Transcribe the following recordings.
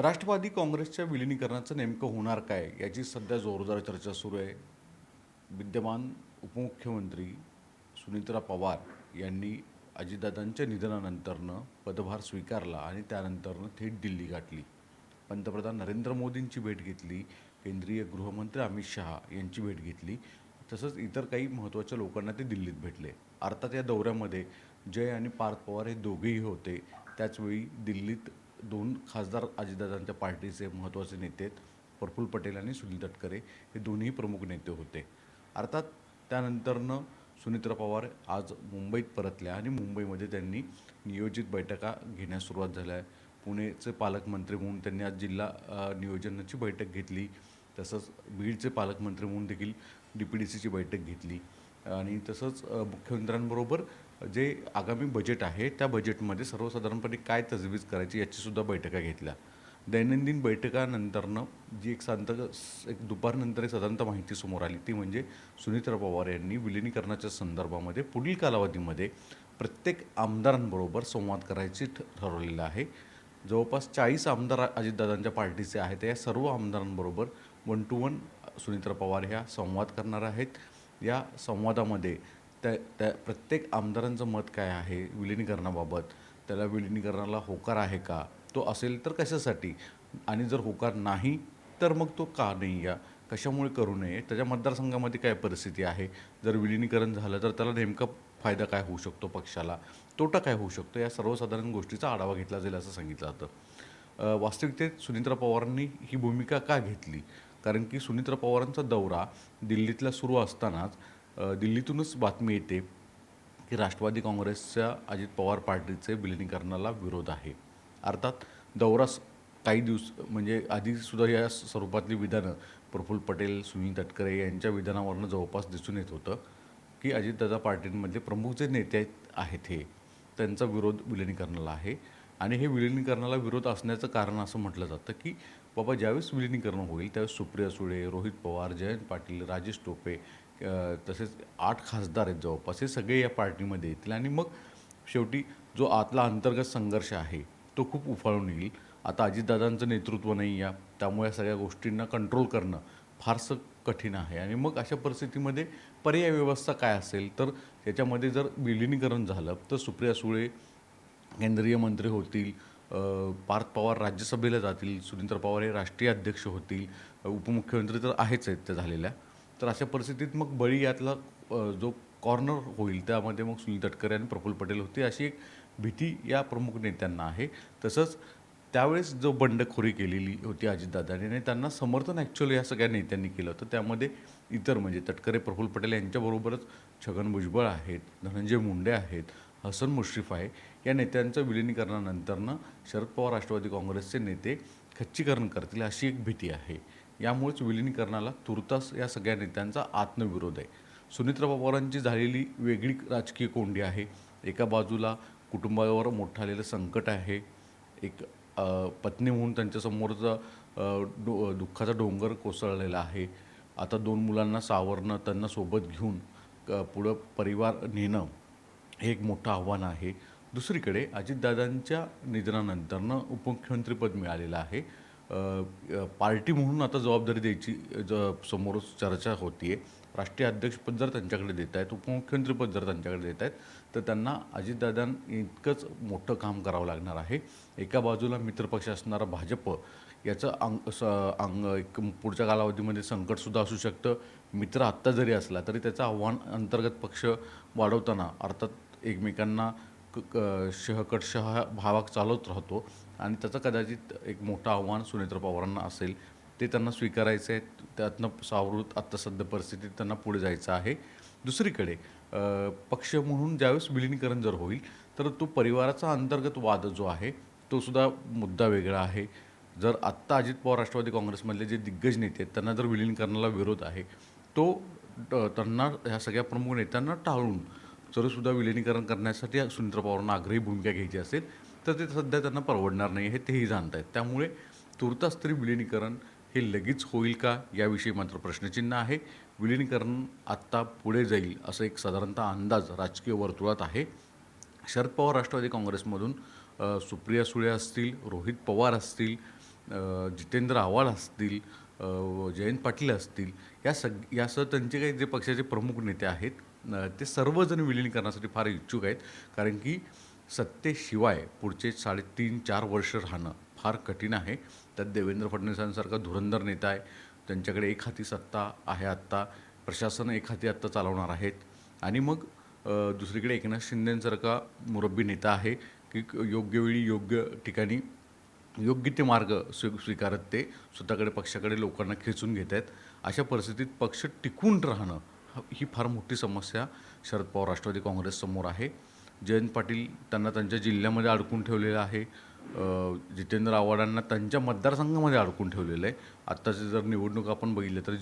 राष्ट्रवादी काँग्रेसच्या विलिनीकरणाचं नेमकं होणार काय याची सध्या जोरदार चर्चा सुरू आहे. विद्यमान उपमुख्यमंत्री सुनीत्रा पवार यांनी अजितदादांच्या निधनानंतरनं पदभार स्वीकारला आणि त्यानंतरनं थेट दिल्ली गाठली. पंतप्रधान नरेंद्र मोदींची भेट घेतली, केंद्रीय गृहमंत्री अमित शहा यांची भेट घेतली, तसंच इतर काही महत्त्वाच्या लोकांना ते दिल्लीत भेटले. अर्थात या दौऱ्यामध्ये जय आणि पार्थ पवार हे दोघेही होते. त्याचवेळी दिल्लीत दोन खासदार अजितदादांच्या पार्टीचे महत्त्वाचे नेते आहेत, प्रफुल्ल पटेल आणि सुनील तटकरे हे दोन्ही प्रमुख नेते होते. अर्थात त्यानंतरनं सुनीत्रा पवार आज मुंबईत परतल्या आणि मुंबईमध्ये त्यांनी नियोजित बैठका घेण्यास सुरुवात झाल्या आहे. पुणेचे पालकमंत्री म्हणून त्यांनी आज जिल्हा नियोजनाची बैठक घेतली. तसंच बीडचे पालकमंत्री म्हणून देखील DPDCची बैठक घेतली आणि तसंच मुख्यमंत्र्यांबरोबर जे आगामी बजेट आहे त्या बजेटमध्ये सर्वसाधारणपणे काय तजवीज करायची याचीसुद्धा बैठका घेतल्या. दैनंदिन बैठकानंतरनं जी एक दुपारनंतर एक साधारणतः माहिती समोर आली ती म्हणजे सुनीत्रा पवार यांनी विलिनीकरणाच्या संदर्भामध्ये पुढील कालावधीमध्ये प्रत्येक आमदारांबरोबर संवाद करायचे ठरवलेलं आहे. जवळपास 40 आमदार अजितदादांच्या पार्टीचे आहेत. या सर्व आमदारांबरोबर 1 to 1 सुनीत्रा पवार ह्या संवाद करणार आहेत. या संवादामध्ये त्या प्रत्येक आमदारांचं मत काय आहे विलिनीकरणाबाबत, त्याला विलिनीकरणाला होकार आहे का, तो असेल तर कशासाठी, आणि जर होकार नाही तर मग तो का नाही, या कशामुळे करू नये, त्याच्या मतदारसंघामध्ये काय परिस्थिती आहे, जर विलिनीकरण झालं तर त्याला नेमका फायदा काय होऊ शकतो पक्षाला, तोटा काय होऊ शकतो, या सर्वसाधारण गोष्टीचा आढावा घेतला जाईल असं सांगितलं जातं. वास्तविकतेत सुनीत्रा पवारांनी ही भूमिका का घेतली, कारण की सुनीत्रा पवारांचा दौरा दिल्लीतला सुरू असतानाच दिल्लीतूनच बातमी येते की राष्ट्रवादी काँग्रेसच्या अजित पवार पार्टीचे विलिनीकरणाला विरोध आहे. अर्थात दौरा काही दिवस म्हणजे आधीसुद्धा या स्वरूपातली विधानं प्रफुल्ल पटेल, सुनील तटकरे यांच्या विधानावरनं जवळपास दिसून येत होतं की अजितदादा पार्टींमधले प्रमुख जे नेते आहेत हे त्यांचा विरोध विलिनीकरणाला आहे. आणि हे विलिनीकरणाला विरोध असण्याचं कारण असं म्हटलं जातं की बाबा ज्यावेळेस विलिनीकरण होईल त्यावेळेस सुप्रिया सुळे, रोहित पवार, जयंत पाटील, राजेश टोपे तसेच 8 खासदार आहेत जवळपास, हे सगळे या पार्टीमध्ये येतील आणि मग शेवटी जो आतला अंतर्गत संघर्ष आहे तो खूप उफाळून येईल. आता अजितदादांचं नेतृत्व नाही या, त्यामुळे या सगळ्या गोष्टींना कंट्रोल करणं फारसं कठीण आहे. आणि मग अशा परिस्थितीमध्ये पर्याय व्यवस्था काय असेल, तर त्याच्यामध्ये जर विलिनीकरण झालं तर सुप्रिया सुळे केंद्रीय मंत्री होतील, पार्थ पवार राज्यसभेला जातील, सुनीत्रा पवार हे राष्ट्रीय अध्यक्ष होतील, उपमुख्यमंत्री तर आहेच आहेत त्या झालेल्या. तर अशा परिस्थितीत मग बळी यातला जो कॉर्नर होईल त्यामध्ये मग सुनील तटकरे आणि प्रफुल्ल पटेल होते, अशी एक भीती या प्रमुख नेत्यांना आहे. तसंच त्यावेळेस जो बंडखोरी केलेली होती अजितदादांनी आणि त्यांना समर्थन ॲक्च्युअली या सगळ्या नेत्यांनी केलं होतं. त्यामध्ये इतर म्हणजे तटकरे, प्रफुल्ल पटेल यांच्याबरोबरच छगन भुजबळ आहेत, धनंजय मुंडे आहेत, हसन मुश्रीफ आहे. या नेत्यांचं विलिनीकरणानंतरनं शरद पवार राष्ट्रवादी काँग्रेसचे नेते खच्चीकरण करतील अशी एक भीती आहे. यामुळेच विलिनीकरणाला तुर्तास या सगळ्या नेत्यांचा आत्मविरोध आहे. सुनीत्रा पवारांची झालेली वेगळी राजकीय कोंडी आहे. एका बाजूला कुटुंबावर मोठं आलेलं संकट आहे, एक पत्नी म्हणून त्यांच्यासमोरचा दुःखाचा डोंगर कोसळलेला आहे. आता 2 मुलांना सावरणं, त्यांना सोबत घेऊन पुढं परिवार नेणं हे एक मोठं आव्हान आहे. दुसरीकडे अजितदादांच्या निधनानंतरनं उपमुख्यमंत्रीपद मिळालेलं आहे. पार्टी म्हणून आता जबाबदारी द्यायची समोर चर्चा होती आहे. राष्ट्रीय अध्यक्षपद जर त्यांच्याकडे देत आहेत, उपमुख्यमंत्रीपद जर त्यांच्याकडे देत आहेत, तर त्यांना अजितदादांइतकंच मोठं काम करावं लागणार आहे. एका बाजूला मित्रपक्ष असणारा भाजप याचं एक पुढच्या कालावधीमध्ये संकटसुद्धा असू शकतं. मित्र आत्ता जरी असला तरी त्याचं आव्हान अंतर्गत पक्ष वाढवताना अर्थात एकमेकांना शह भावाक चालवत राहतो आणि त्याचं कदाचित एक मोठं आव्हान सुनीत्रा पवारांना असेल. ते त्यांना स्वीकारायचं आहे. त्यातनं सावरूत आत्ता सध्या परिस्थितीत त्यांना पुढे जायचं आहे. दुसरीकडे पक्ष म्हणून ज्यावेळेस विलिनीकरण जर होईल तर तो परिवाराचा अंतर्गत वाद जो आहे तो सुद्धा मुद्दा वेगळा आहे. जर आत्ता अजित पवार राष्ट्रवादी काँग्रेसमधले जे दिग्गज नेते आहेत त्यांना जर विलिनीकरणाला विरोध आहे, तो त्यांना ह्या सगळ्या प्रमुख नेत्यांना टाळून जरीसुद्धा विलिनीकरण करण्यासाठी सुनीत्रा पवारांना आग्रही भूमिका घ्यायची असेल तर ते सध्या त्यांना परवडणार नाही हे तेही जाणत आहेत. त्यामुळे तुर्तास तरी विलिनीकरण हे लगेच होईल का याविषयी मात्र प्रश्नचिन्ह आहे. विलिनीकरण आत्ता पुढे जाईल असं एक साधारणतः अंदाज राजकीय वर्तुळात आहे. शरद पवार राष्ट्रवादी काँग्रेसमधून सुप्रिया सुळे असतील, रोहित पवार असतील, जितेंद्र आव्हाड असतील, जयंत पाटील असतील, यासह त्यांचे काही जे पक्षाचे प्रमुख नेते आहेत, ते सर्वजण विलिनीकरणासाठी फार इच्छुक आहेत. कारण की सत्तेशिवाय पुढचे 3.5-4 वर्ष राहणं फार कठीण आहे. त्यात देवेंद्र फडणवीसांसारखा धुरंधर नेता आहे, त्यांच्याकडे एक हाती सत्ता आहे आत्ता, प्रशासन एक हाती आत्ता चालवणार आहेत. आणि मग दुसरीकडे एकनाथ शिंदेंसारखा मुरब्बी नेता आहे की योग्य वेळी योग्य ठिकाणी योग्य ते मार्ग स्वीकारत ते स्वतःकडे पक्षाकडे लोकांना खेचून घेत आहेत. अशा परिस्थितीत पक्ष टिकून राहणं ही फार मोठी समस्या शरद पवार राष्ट्रवादी काँग्रेससमोर आहे. जयंत पाटील त्यांना त्यांच्या जिल्ह्यामध्ये अडकून ठेवलेलं आहे. जितेंद्र आव्हाडांना त्यांच्या मतदारसंघामध्ये अडकून ठेवलेलं आहे. आत्ताचे जर निवडणूक आपण बघितलं तर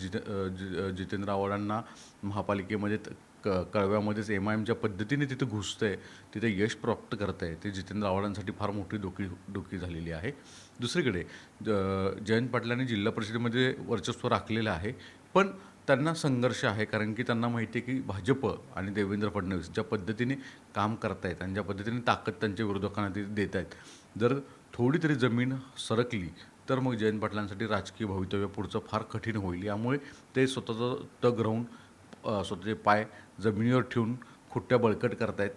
जितेंद्र आव्हाडांना महापालिकेमध्ये कळव्यामध्येच MIMच्या पद्धतीने तिथं घुसतं आहे, तिथे यश प्राप्त करत आहे, ते जितेंद्र आव्हाडांसाठी फार मोठी डोकी झालेली आहे. दुसरीकडे जयंत पाटलांनी जिल्हा परिषदेमध्ये वर्चस्व राखलेलं आहे, पण त्यांना संघर्ष आहे. कारण की त्यांना माहिती आहे की भाजप आणि देवेंद्र फडणवीस ज्या पद्धतीने काम करतायत आणि ज्या पद्धतीने ताकद त्यांच्या विरोधकांना ते देत आहेत, जर थोडी तरी जमीन सरकली तर मग जयंत पाटलांसाठी राजकीय भवितव्य पुढचं फार कठीण होईल. यामुळे ते स्वतःचं तग राहून स्वतःचे पाय जमिनीवर ठेवून खुट्ट्या बळकट करतायत,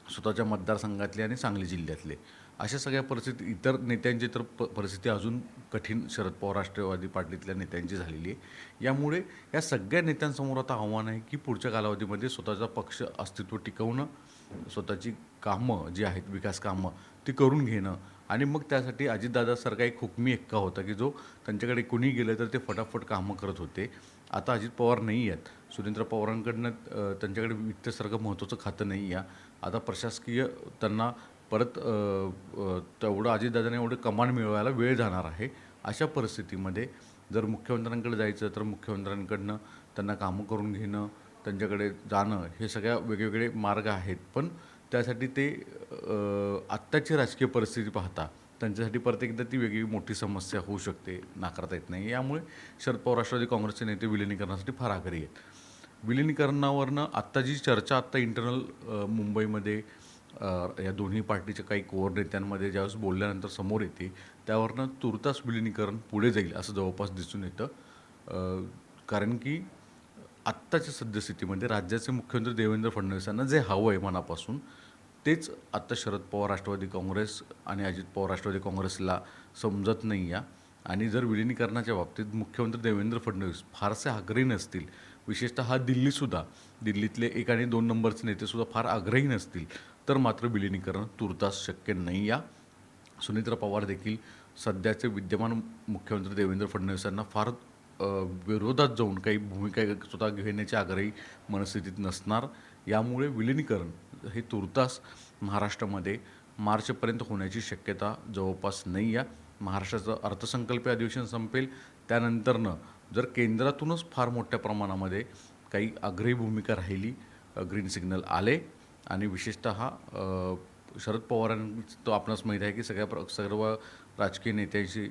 स्वतःच्या मतदारसंघातले आणि सांगली जिल्ह्यातले. अशा सगळ्या परिस्थिती इतर नेत्यांची तर परिस्थिती अजून कठीण शरद पवार राष्ट्रवादी पार्टीतल्या नेत्यांची झालेली आहे. यामुळे या सगळ्या नेत्यांसमोर आता आव्हान आहे की पुढच्या कालावधीमध्ये स्वतःचा पक्ष अस्तित्व टिकवणं, स्वतःची कामं जी आहेत विकास कामं ती करून घेणं. आणि मग त्यासाठी अजितदादासारखा एक हुकमी एक्का होता की जो त्यांच्याकडे कुणी गेलं तर ते फटाफट कामं करत होते. आता अजित पवार नाही आहेत. सुरेंद्र पवारांकडनं त्यांच्याकडे वित्तसारखं महत्त्वाचं खातं नाही आहे. आता प्रशासकीय त्यांना परत तेवढं अजितदादांना एवढं कमांड मिळवायला वेळ जाणार आहे. अशा परिस्थितीमध्ये जर मुख्यमंत्र्यांकडे जायचं तर मुख्यमंत्र्यांकडनं त्यांना कामं करून घेणं, त्यांच्याकडे जाणं, हे सगळ्या वेगवेगळे मार्ग आहेत. पण त्यासाठी ते आत्ताची राजकीय परिस्थिती पाहता त्यांच्यासाठी परत एकदा ती वेगळी मोठी समस्या होऊ शकते, नाकारता येत नाही. यामुळे शरद पवार राष्ट्रवादी काँग्रेसचे नेते विलिनीकरणासाठी फार आग्रही आहेत. विलिनीकरणावरनं आत्ता जी चर्चा आत्ता इंटरनल मुंबईमध्ये या दोन्ही पार्टीच्या काही कोर नेत्यांमध्ये ज्यावेळेस बोलल्यानंतर समोर येते, त्यावरनं तुर्तास विलिनीकरण पुढे जाईल असं जवळपास दिसून येतं. कारण की आत्ताच्या सद्यस्थितीमध्ये राज्याचे मुख्यमंत्री देवेंद्र फडणवीसांना जे हवं आहे मनापासून, तेच आत्ता शरद पवार राष्ट्रवादी काँग्रेस आणि अजित पवार राष्ट्रवादी काँग्रेसला समजत नाही आहे. आणि जर विलिनीकरणाच्या बाबतीत मुख्यमंत्री देवेंद्र फडणवीस फारसे आग्रही नसतील, विशेषतः दिल्लीतले 1 आणि 2 नंबरचे नेतेसुद्धा फार आग्रही नसतील, तर मात्र विलिनीकरण तुर्तास शक्य नाही आहे. सुनेत्रा पवार देखील सध्याचे विद्यमान मुख्यमंत्री देवेंद्र फडणवीसांना फार विरोधात जाऊन काही भूमिका स्वतः घेण्याची आग्रही मनस्थितीत नसणार. यामुळे विलिनीकरण हे तुर्तास महाराष्ट्रामध्ये मार्चपर्यंत होण्याची शक्यता जवळपास नाही आहे. महाराष्ट्राचं अर्थसंकल्पीय अधिवेशन संपेल, त्यानंतरनं जर केंद्रातूनच फार मोठ्या प्रमाणामध्ये काही आग्रही भूमिका राहिली, ग्रीन सिग्नल आले आणि विशेषतः शरद पवारांचं तो आपणास माहीत आहे की सर्व राजकीय नेत्यांशी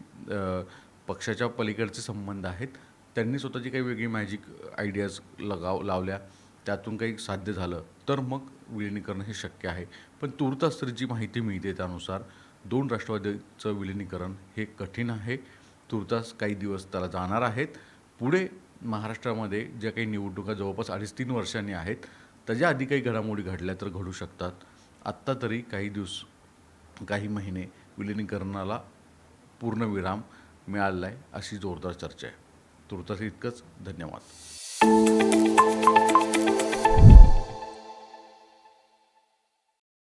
पक्षाच्या पलीकडचे संबंध आहेत. त्यांनी स्वतःची काही वेगळी मॅजिक आयडियाज लावल्या, त्यातून काही साध्य झालं तर मग विलिनीकरण हे शक्य आहे. पण तुर्तास तर जी माहिती मिळते त्यानुसार 2 राष्ट्रवादीचं विलिनीकरण हे कठीण आहे. तुर्तास काही दिवस त्याला जाणार आहेत. पुढे महाराष्ट्रामध्ये ज्या काही निवडणुका जवळपास 2.5-3 वर्षांनी आहेत, त्याच्या आधी काही घडामोडी घडल्या तर घडू शकतात. आत्ता तरी काही दिवस, काही महिने विलिनीकरणाला पूर्णविराम मिळाला आहे अशी जोरदार चर्चा आहे. तुर्तास इतकंच. धन्यवाद.